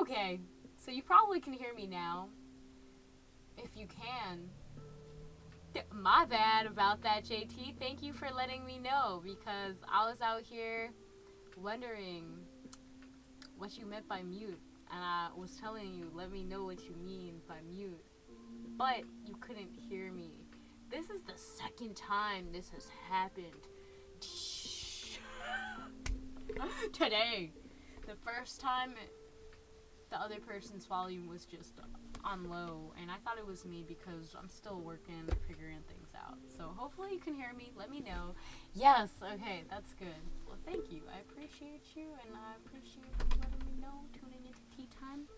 Okay, so you probably can hear me now. If you can. My bad about that, JT. Thank you for letting me know, because I was out here wondering what you meant by mute. And I was telling you, let me know what you mean by mute. But you couldn't hear me. This is the second time this has happened. Today. The first time, the other person's volume was just on low, and I thought it was me because I'm still working, figuring things out. So hopefully you can hear me. Let me know. Yes, okay, that's good. Well, thank you. I appreciate you, and I appreciate you letting me know, tuning into tea time.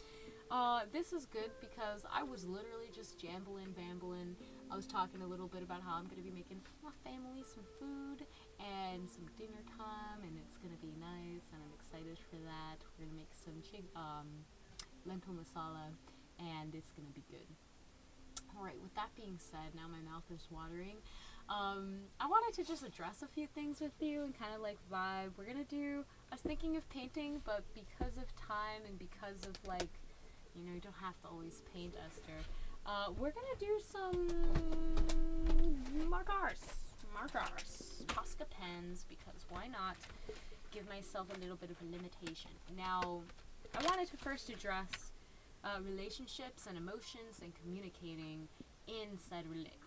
This is good because I was literally just bambling. I was talking a little bit about how I'm going to be making my family some food and some dinner time, and it's going to be nice, and I'm excited for that. We're going to make some lentil masala, and it's going to be good. Alright, with that being said, now my mouth is watering. I wanted to just address a few things with you and kind of like vibe. We're going to do, I was thinking of painting, but because of time and because of like, you know, you don't have to always paint, Esther. We're going to do some markers, Posca pens, because why not give myself a little bit of a limitation. Now, I wanted to first address relationships and emotions and communicating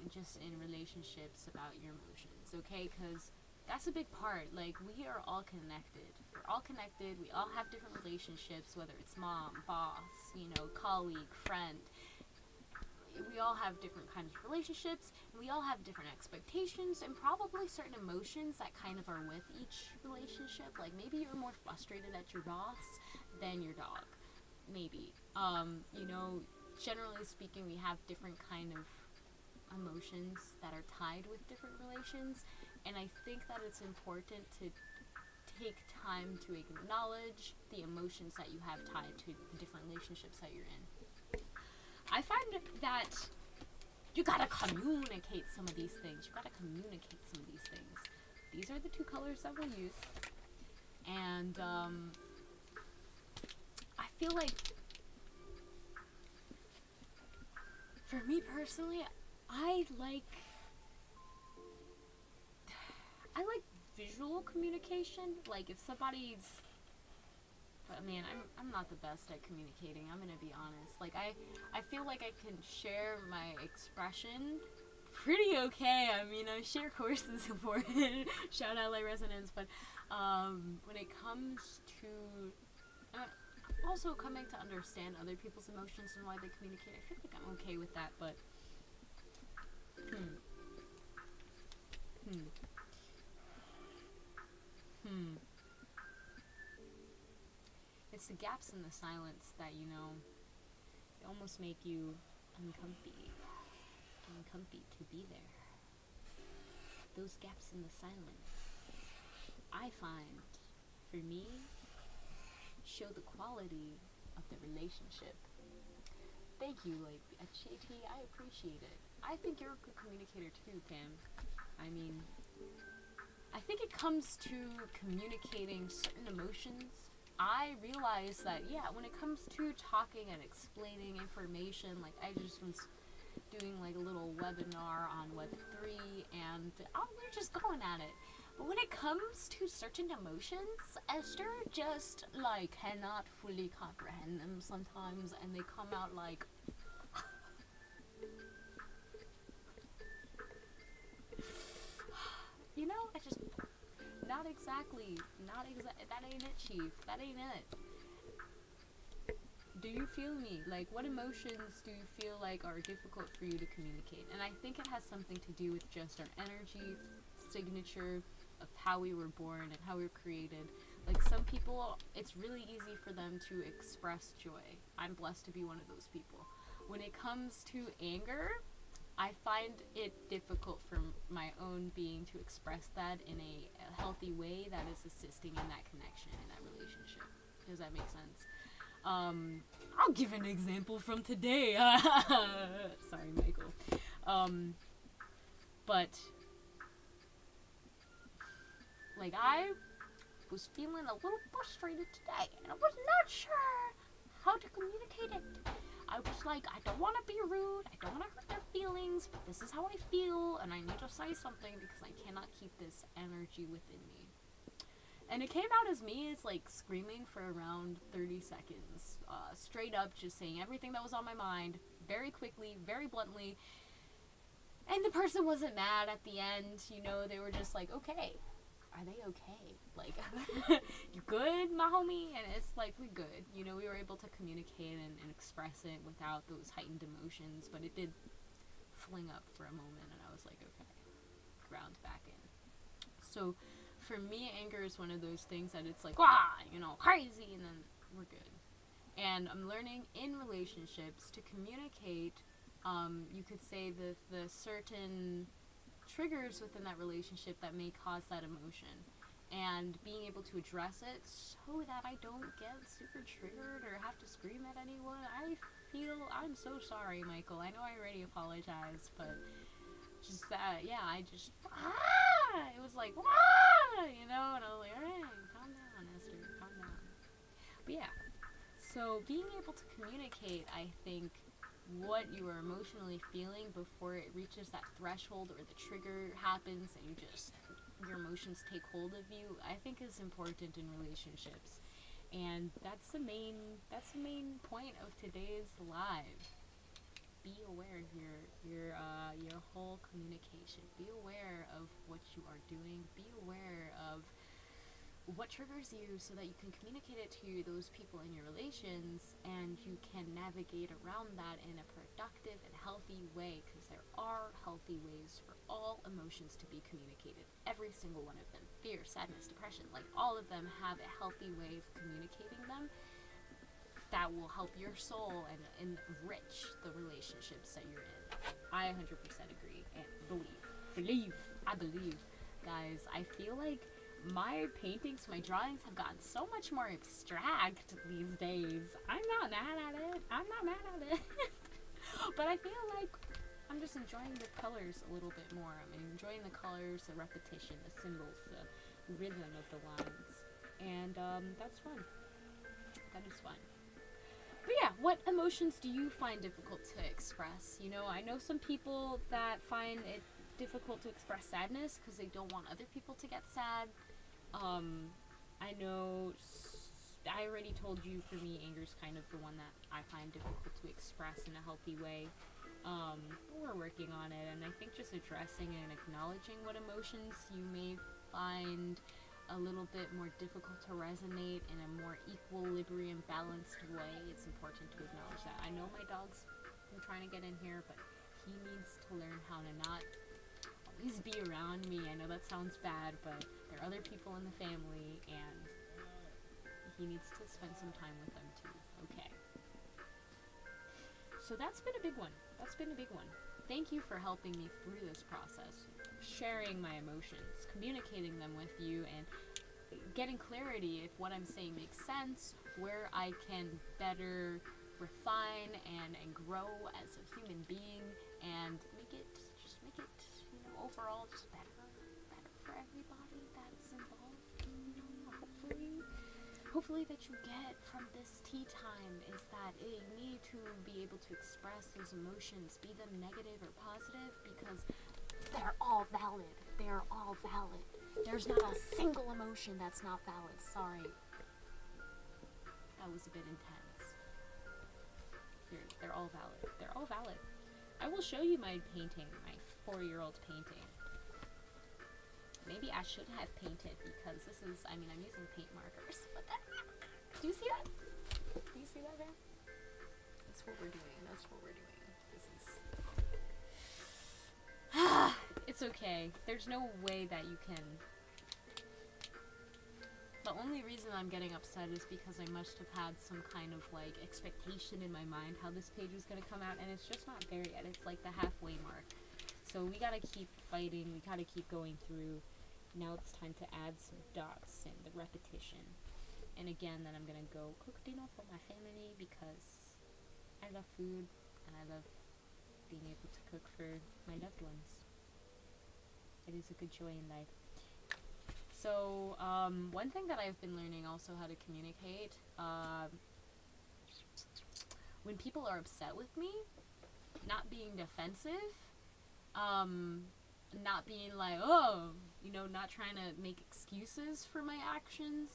just in relationships about your emotions, okay? Because that's a big part. Like, we are all connected. We're all connected. We all have different relationships, whether it's mom, boss, you know, colleague, friend. We all have different kinds of relationships, and we all have different expectations and probably certain emotions that kind of are with each relationship. Like, maybe you're more frustrated at your boss than your dog. Maybe. You know, generally speaking, we have different kind of emotions that are tied with different relations, and I think that it's important to take time to acknowledge the emotions that you have tied to the different relationships that you're in. I find that you gotta communicate some of these things. These are the two colors that we'll use. And I feel like, for me personally, I like visual communication. Like, if somebody's, but man, I'm not the best at communicating, I'm gonna be honest. Like, I feel like I can share my expression pretty okay. I mean, I share courses important. Shout out like resonance. But when it comes to also coming to understand other people's emotions and why they communicate, I feel like I'm okay with that. But it's the gaps in the silence that, you know, they almost make you uncomfy to be there. Those gaps in the silence, I find, for me, show the quality of the relationship. Thank you, like, at JT, I appreciate it. I think you're a good communicator too, Pam. I mean, I think it comes to communicating certain emotions. I realize that, yeah, when it comes to talking and explaining information, like, I just was doing, like, a little webinar on Web3, and we're just going at it. But when it comes to certain emotions, Esther just, like, cannot fully comprehend them sometimes, and they come out like, you know, I just, not exactly, that ain't it, Chief, that ain't it. Do you feel me? Like, what emotions do you feel like are difficult for you to communicate? And I think it has something to do with just our energy signature of how we were born and how we were created. Like, some people, it's really easy for them to express joy. I'm blessed to be one of those people. When it comes to anger, I find it difficult for my own being to express that in a healthy way that is assisting in that connection, in that relationship. Does that make sense? I'll give an example from today. Sorry, Michael. But, like, I was feeling a little frustrated today, and I was not sure how to communicate it. I was like, I don't want to be rude, I don't want to hurt their feelings, but this is how I feel, and I need to say something because I cannot keep this energy within me. And it came out as me as like screaming for around 30 seconds, straight up just saying everything that was on my mind, very quickly, very bluntly. And the person wasn't mad at the end, you know, they were just like, okay, are they okay? Like, you good, my homie? And it's like, we good. You know, we were able to communicate and express it without those heightened emotions, but it did fling up for a moment, and I was like, okay, ground back in. So, for me, anger is one of those things that it's like, wah, you know, crazy, and then we're good. And I'm learning in relationships to communicate, you could say the certain triggers within that relationship that may cause that emotion, and being able to address it so that I don't get super triggered or have to scream at anyone. I'm so sorry, Michael. I know I already apologized, but just that, it was like, you know, and I was like, alright, calm down, Esther, calm down. But yeah, so being able to communicate, I think, what you are emotionally feeling before it reaches that threshold or the trigger happens and your emotions take hold of you, I think is important in relationships. And that's the main point of today's live. Be aware of your whole communication. Be aware of what you are doing. Be aware of what triggers you so that you can communicate it to those people in your relations, and you can navigate around that in a productive and healthy way, because there are healthy ways for all emotions to be communicated. Every single one of them. Fear, sadness, depression, like all of them have a healthy way of communicating them that will help your soul and enrich the relationships that you're in. I 100% agree and believe. I believe. Guys, I feel like my paintings, my drawings have gotten so much more abstract these days. I'm not mad at it. But I feel like I'm just enjoying the colors a little bit more. I'm enjoying the colors, the repetition, the symbols, the rhythm of the lines. And that's fun. That is fun. But yeah, what emotions do you find difficult to express? You know, I know some people that find it difficult to express sadness because they don't want other people to get sad. I know, I already told you, for me, anger is kind of the one that I find difficult to express in a healthy way. But we're working on it, and I think just addressing and acknowledging what emotions you may find a little bit more difficult to resonate in a more equilibrium, balanced way, it's important to acknowledge that. I know my dog's been trying to get in here, but he needs to learn how to not always be around me. I know that sounds bad, but there are other people in the family, and he needs to spend some time with them too. Okay. So that's been a big one. Thank you for helping me through this process, sharing my emotions, communicating them with you, and getting clarity if what I'm saying makes sense, where I can better refine and grow as a human being, and make it, you know, overall just better for everybody that's involved. You know, hopefully that you get from this tea time is that you need to be able to express those emotions, be them negative or positive, because they're all valid. There's not a single emotion that's not valid. Sorry. That was a bit intense. They're all valid. I will show you my painting, my 4-year-old painting. Maybe I should have painted, because this is, I'm using paint markers. Do you see that? Man? That's what we're doing. This is... It's okay. There's no way that you can... The only reason I'm getting upset is because I must have had some kind of, like, expectation in my mind how this page was going to come out, and it's just not there yet. It's like the halfway mark. So we gotta keep fighting. We gotta keep going through. Now it's time to add some dots and the repetition. And again, then I'm gonna go cook dinner for my family, because I love food and I love being able to cook for my loved ones. It is a good joy in life. So, one thing that I've been learning also how to communicate, when people are upset with me, not being defensive, not being like, oh, not trying to make excuses for my actions,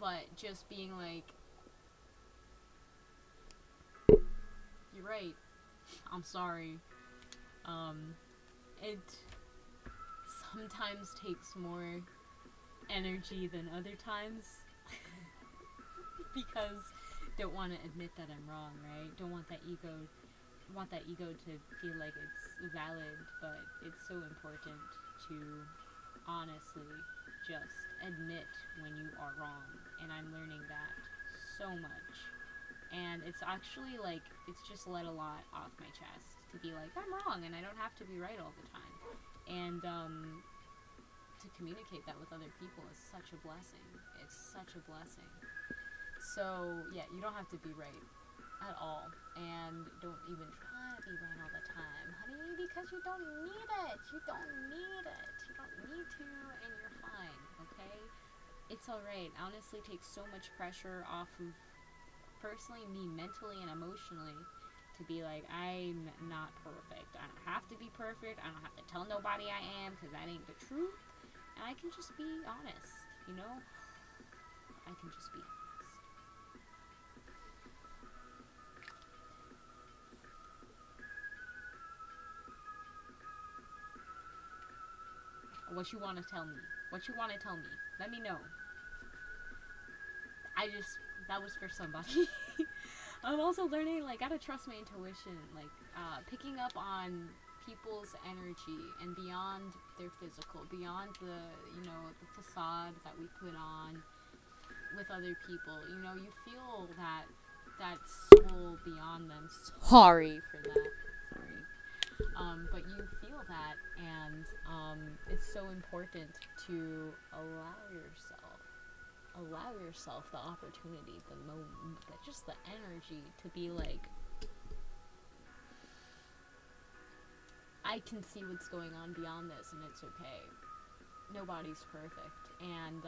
but just being like, you're right, I'm sorry. It sometimes takes more energy than other times because don't want to admit that I'm wrong, right? Don't want that ego to feel like it's valid, but it's so important to honestly just admit when you are wrong, and I'm learning that so much. And it's actually like, it's just let a lot off my chest to be like, I'm wrong and I don't have to be right all the time. And to communicate that with other people is such a blessing. It's such a blessing. So yeah, you don't have to be right at all, and don't even try to be right all the time, honey, because you don't need it. You don't need to, and you're fine, okay? It's alright. Honestly, it takes so much pressure off of, personally, me mentally and emotionally, to be like, I'm not perfect. I don't have to be perfect. I don't have to tell nobody I am, because that ain't the truth. And I can just be honest, I can just be honest. What you want to tell me? Let me know. That was for somebody. I'm also learning, like, gotta trust my intuition, like, picking up on people's energy and beyond their physical, beyond the facade that we put on with other people. You feel that soul beyond them. Sorry for that. Sorry. But you feel that, and it's so important to allow yourself the opportunity, the moment, just the energy to be like, I can see what's going on beyond this, and it's okay. Nobody's perfect, and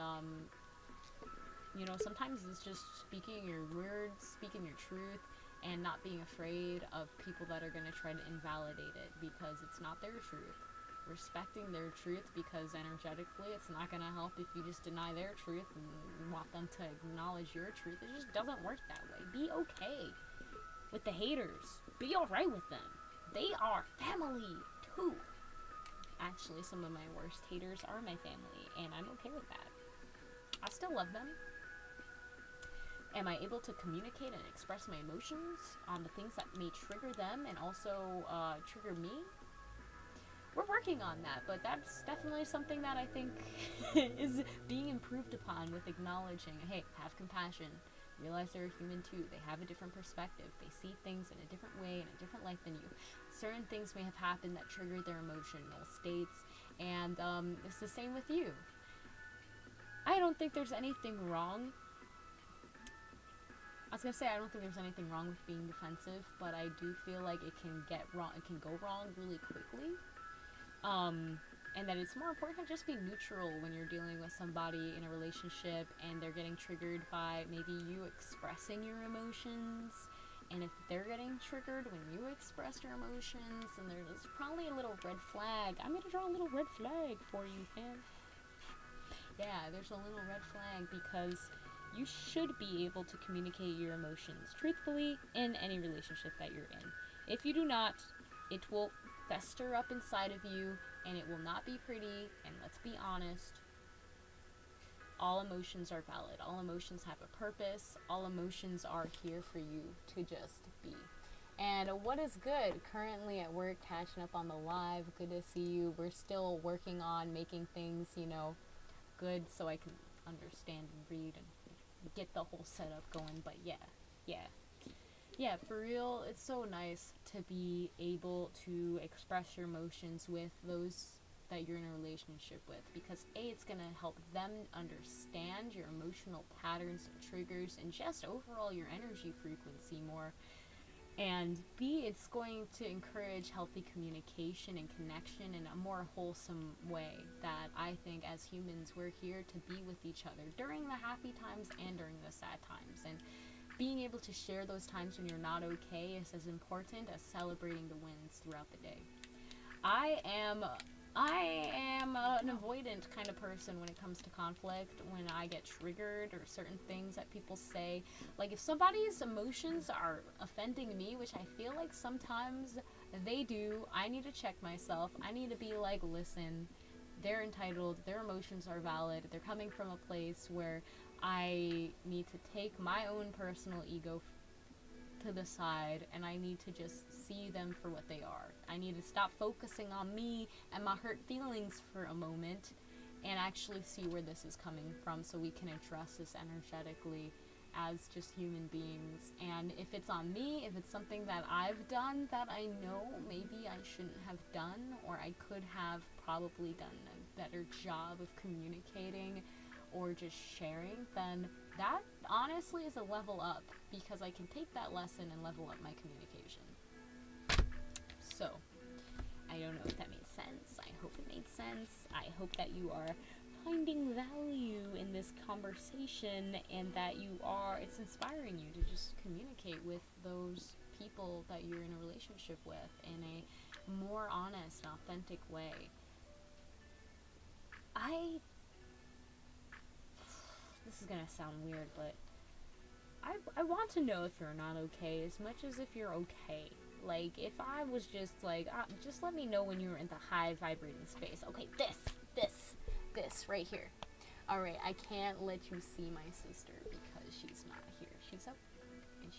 sometimes it's just speaking your words, speaking your truth, and not being afraid of people that are going to try to invalidate it because it's not their truth. Respecting their truth, because energetically it's not going to help if you just deny their truth and want them to acknowledge your truth. It just doesn't work that way. Be okay with the haters. Be alright with them. They are family too. Actually, some of my worst haters are my family, and I'm okay with that. I still love them. Am I able to communicate and express my emotions on the things that may trigger them and also trigger me? We're working on that, but that's definitely something that I think is being improved upon with acknowledging, hey, have compassion. Realize they're human too. They have a different perspective. They see things in a different way, in a different light than you. Certain things may have happened that trigger their emotional states, and it's the same with you. I don't think there's anything wrong. I don't think there's anything wrong with being defensive, but I do feel like it can go wrong really quickly. And that it's more important to just be neutral when you're dealing with somebody in a relationship and they're getting triggered by maybe you expressing your emotions. And if they're getting triggered when you express your emotions, then there's probably a little red flag. I'm going to draw a little red flag for you, fam. Yeah, there's a little red flag because you should be able to communicate your emotions truthfully in any relationship that you're in. If you do not, it will fester up inside of you, and it will not be pretty. And let's be honest, all emotions are valid. All emotions have a purpose. All emotions are here for you to just be. And what is good? Currently at work, catching up on the live. Good to see you. We're still working on making things, good so I can understand and read and get the whole setup going. But yeah, for real, it's so nice to be able to express your emotions with those that you're in a relationship with, because A, it's going to help them understand your emotional patterns and triggers and just overall your energy frequency more, and B, it's going to encourage healthy communication and connection in a more wholesome way that I think as humans we're here to be with each other during the happy times and during the sad times. And being able to share those times when you're not okay is as important as celebrating the wins throughout the day. I am an avoidant kind of person when it comes to conflict. When I get triggered or certain things that people say, like if somebody's emotions are offending me, which I feel like sometimes they do, I need to check myself. I need to be like, listen, they're entitled, their emotions are valid, they're coming from a place where I need to take my own personal ego to the side, and I need to just see them for what they are. I need to stop focusing on me and my hurt feelings for a moment and actually see where this is coming from, so we can address this energetically as just human beings. And if it's on me, if it's something that I've done that I know maybe I shouldn't have done, or I could have probably done a better job of communicating or just sharing, then that honestly is a level up, because I can take that lesson and level up my communication. So, I don't know if that made sense. I hope it made sense. I hope that you are finding value in this conversation, and that it's inspiring you to just communicate with those people that you're in a relationship with in a more honest and authentic way. This is gonna sound weird, but I want to know if you're not okay as much as if you're okay. Like, if I was just like, just let me know when you're in the high vibrating space. Okay, this right here. Alright, I can't let you see my sister because she's not here. She's up, and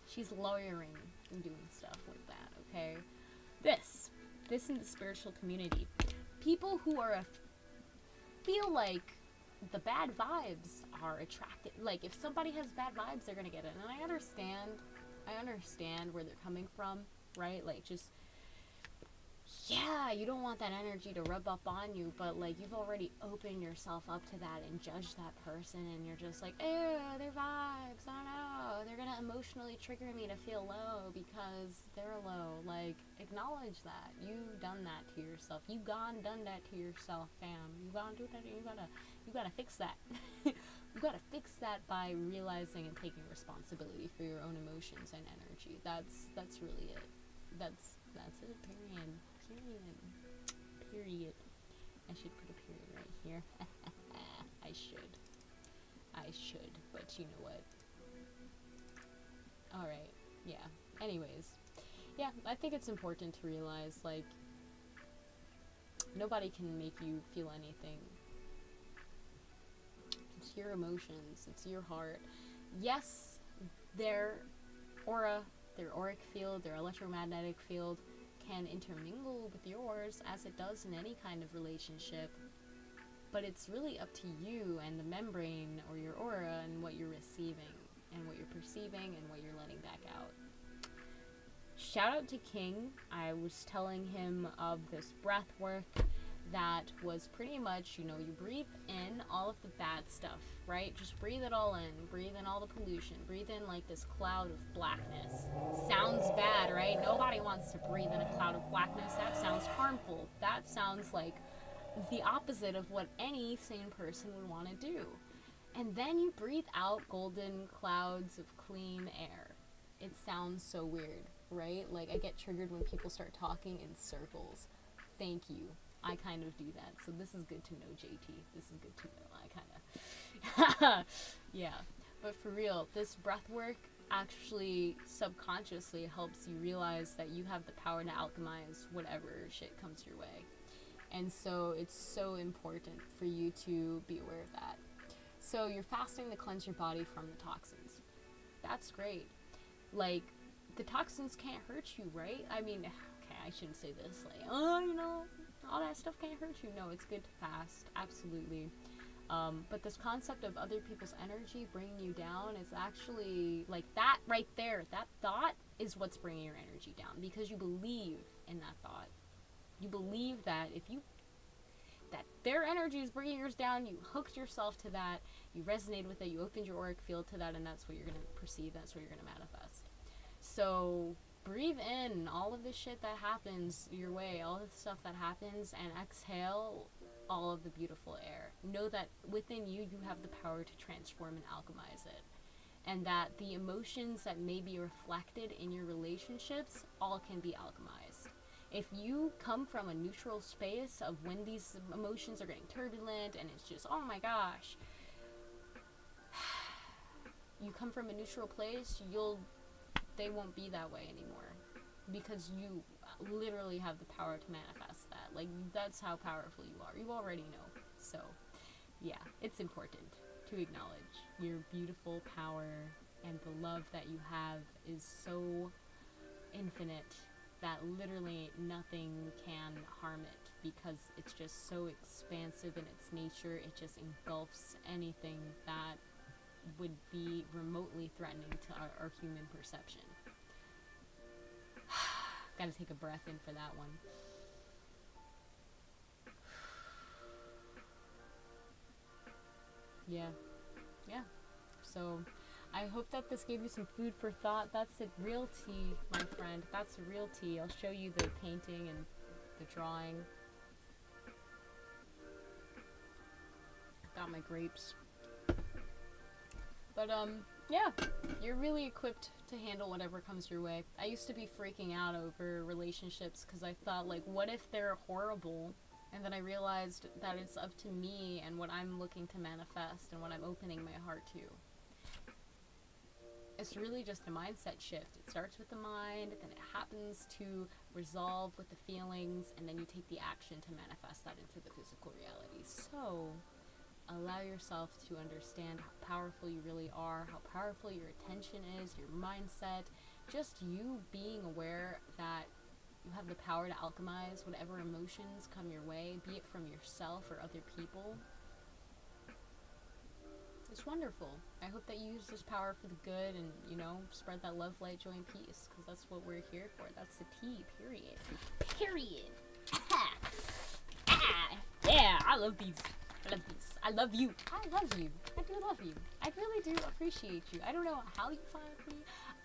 she's lawyering and doing stuff like that, okay? This in the spiritual community. People who feel like the bad vibes are attracted. Like, if somebody has bad vibes, they're gonna get it. And I understand where they're coming from, right? Like, just, yeah, you don't want that energy to rub up on you, but like, you've already opened yourself up to that and judged that person, and you're just like, ew, their vibes, I don't know, they're gonna emotionally trigger me to feel low because they're low. Like, acknowledge that. You've done that to yourself. You've done that to yourself, fam. You gotta fix that. You gotta fix that by realizing and taking responsibility for your own emotions and energy. That's really it. That's it, period. I should put a period right here. I should, but you know what? Alright, yeah. Anyways, yeah, I think it's important to realize, like, nobody can make you feel anything. It's your emotions, it's your heart. Yes, their aura, their auric field, their electromagnetic field can intermingle with yours, as it does in any kind of relationship, but it's really up to you and the membrane or your aura and what you're receiving and what you're perceiving and what you're letting back out. Shout out to King. I was telling him of this breath work that was pretty much, you breathe in all of the bad stuff, right? Just breathe it all in. Breathe in all the pollution. Breathe in like this cloud of blackness. Sounds bad, right? Nobody wants to breathe in a cloud of blackness. That sounds harmful. That sounds like the opposite of what any sane person would want to do. And then you breathe out golden clouds of clean air. It sounds so weird, right? Like, I get triggered when people start talking in circles. Thank you. I kind of do that. So this is good to know, JT. This is good to know. I kind of... yeah. But for real, this breath work actually subconsciously helps you realize that you have the power to alchemize whatever shit comes your way. And so it's so important for you to be aware of that. So you're fasting to cleanse your body from the toxins. That's great. Like, the toxins can't hurt you, right? I mean, okay, I shouldn't say this, like, all that stuff can't hurt you. No, it's good to fast, absolutely. But this concept of other people's energy bringing you down is actually, like, that right there, that thought is what's bringing your energy down, because you believe in that thought. You believe that that their energy is bringing yours down, you hooked yourself to that, you resonated with it, you opened your auric field to that, and that's what you're going to perceive, that's what you're going to manifest. So breathe in all of the shit that happens your way, all of the stuff that happens, and exhale all of the beautiful air. Know that within you, you have the power to transform and alchemize it. and that the emotions that may be reflected in your relationships all can be alchemized. If you come from a neutral space of when these emotions are getting turbulent and it's just, oh my gosh, you come from a neutral place, they won't be that way anymore, because you literally have the power to manifest that. Like, that's how powerful you are. You already know. So yeah, it's important to acknowledge your beautiful power, and the love that you have is so infinite that literally nothing can harm it, because it's just so expansive in its nature. It just engulfs anything that would be remotely threatening to our human perception. Gotta take a breath in for that one. Yeah. So I hope that this gave you some food for thought. That's a real tea, my friend. That's a real tea. I'll show you the painting and the drawing. Got my grapes. But yeah, you're really equipped to handle whatever comes your way. I used to be freaking out over relationships because I thought, like, what if they're horrible? And then I realized that it's up to me and what I'm looking to manifest and what I'm opening my heart to. It's really just a mindset shift. It starts with the mind, then it happens to resolve with the feelings, and then you take the action to manifest that into the physical reality. So allow yourself to understand how powerful you really are, how powerful your attention is, your mindset, just you being aware that you have the power to alchemize whatever emotions come your way, be it from yourself or other people. It's wonderful. I hope that you use this power for the good and, spread that love, light, joy, and peace, because that's what we're here for. That's the tea, period. Period. Yeah, I love these. I love you. I love you. I do love you. I really do appreciate you. I don't know how you find me.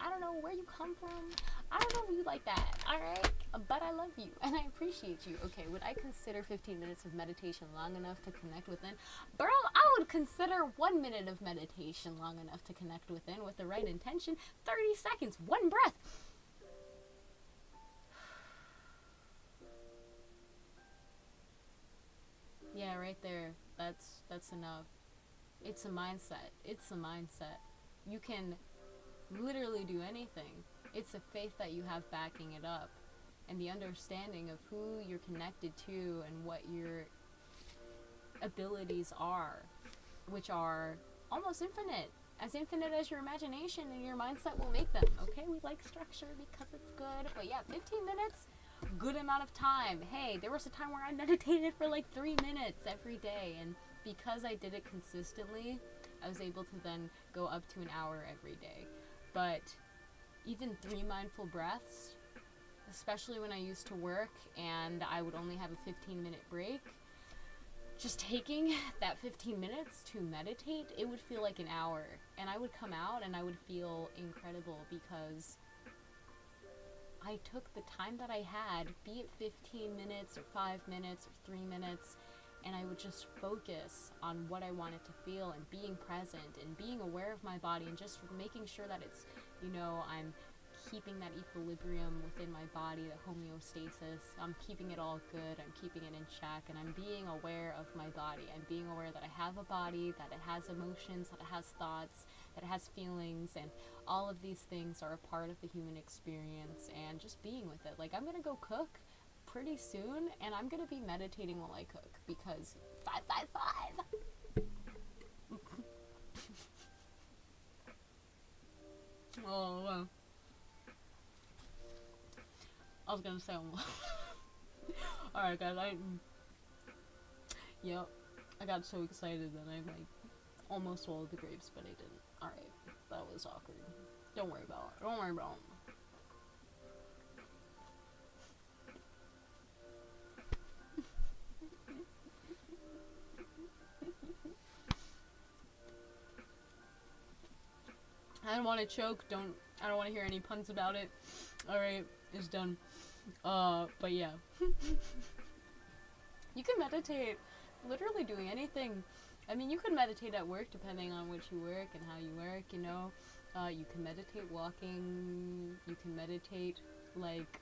I don't know where you come from. I don't know you like that, alright? But I love you, and I appreciate you. Okay, would I consider 15 minutes of meditation long enough to connect within? Bro, I would consider 1 minute of meditation long enough to connect within with the right intention. 30 seconds, one breath. Yeah, right there. That's enough. It's a mindset. It's a mindset. You can literally do anything. It's a faith that you have backing it up, and the understanding of who you're connected to and what your abilities are, which are almost infinite as your imagination and your mindset will make them. Okay, we like structure because it's good, but yeah, 15 minutes, good amount of time. Hey, there was a time where I meditated for like 3 minutes every day, and because I did it consistently, I was able to then go up to an hour every day. But even 3 mindful breaths, especially when I used to work and I would only have a 15-minute break, just taking that 15 minutes to meditate, it would feel like an hour. And I would come out and I would feel incredible because I took the time that I had, be it 15 minutes or 5 minutes or 3 minutes, and I would just focus on what I wanted to feel and being present and being aware of my body and just making sure that it's, I'm keeping that equilibrium within my body, the homeostasis. I'm keeping it all good. I'm keeping it in check, and I'm being aware of my body. I'm being aware that I have a body, that it has emotions, that it has thoughts, that it has feelings, and all of these things are a part of the human experience, and just being with it. Like, I'm gonna go cook pretty soon, and I'm gonna be meditating while I cook, because 555. Oh, wow. I was gonna say, alright guys, I got so excited that I almost swallowed the grapes, but I didn't. Alright, that was awkward. Don't worry about it. I don't want to choke. I don't want to hear any puns about it. Alright, it's done. But yeah. You can meditate literally doing anything. I mean, you can meditate at work depending on what you work and how you work, you know. You can meditate walking, you can meditate, like,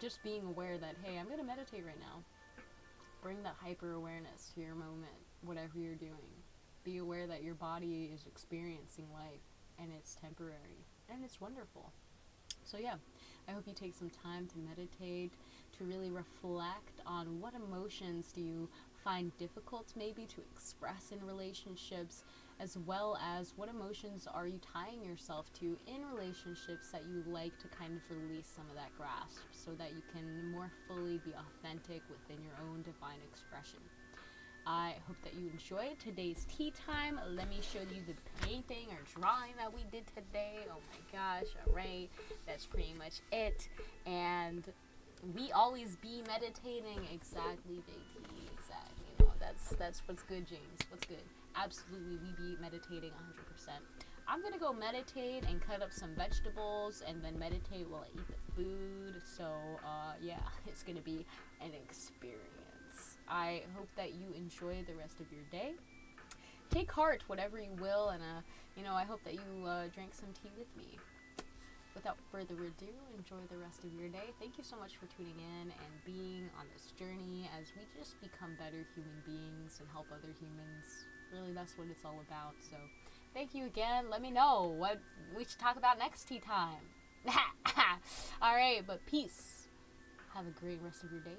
just being aware that, hey, I'm going to meditate right now. Bring that hyper-awareness to your moment, whatever you're doing. Be aware that your body is experiencing life, and it's temporary, and it's wonderful. So yeah, I hope you take some time to meditate, to really reflect on what emotions do you find difficult maybe to express in relationships, as well as what emotions are you tying yourself to in relationships that you like to kind of release some of that grasp so that you can more fully be authentic within your own divine expression. I hope that you enjoyed today's tea time. Let me show you the painting or drawing that we did today. Oh my gosh, alright, that's pretty much it. And we always be meditating. Exactly, JT, exactly. You know, that's what's good, James. What's good? Absolutely, we be meditating 100%. I'm gonna go meditate and cut up some vegetables and then meditate while I eat the food. So, yeah, it's gonna be an experience. I hope that you enjoy the rest of your day. Take heart, whatever you will, and I hope that you drank some tea with me. Without further ado, enjoy the rest of your day. Thank you so much for tuning in and being on this journey as we just become better human beings and help other humans. Really, that's what it's all about. So, thank you again. Let me know what we should talk about next tea time. All right, but peace. Have a great rest of your day.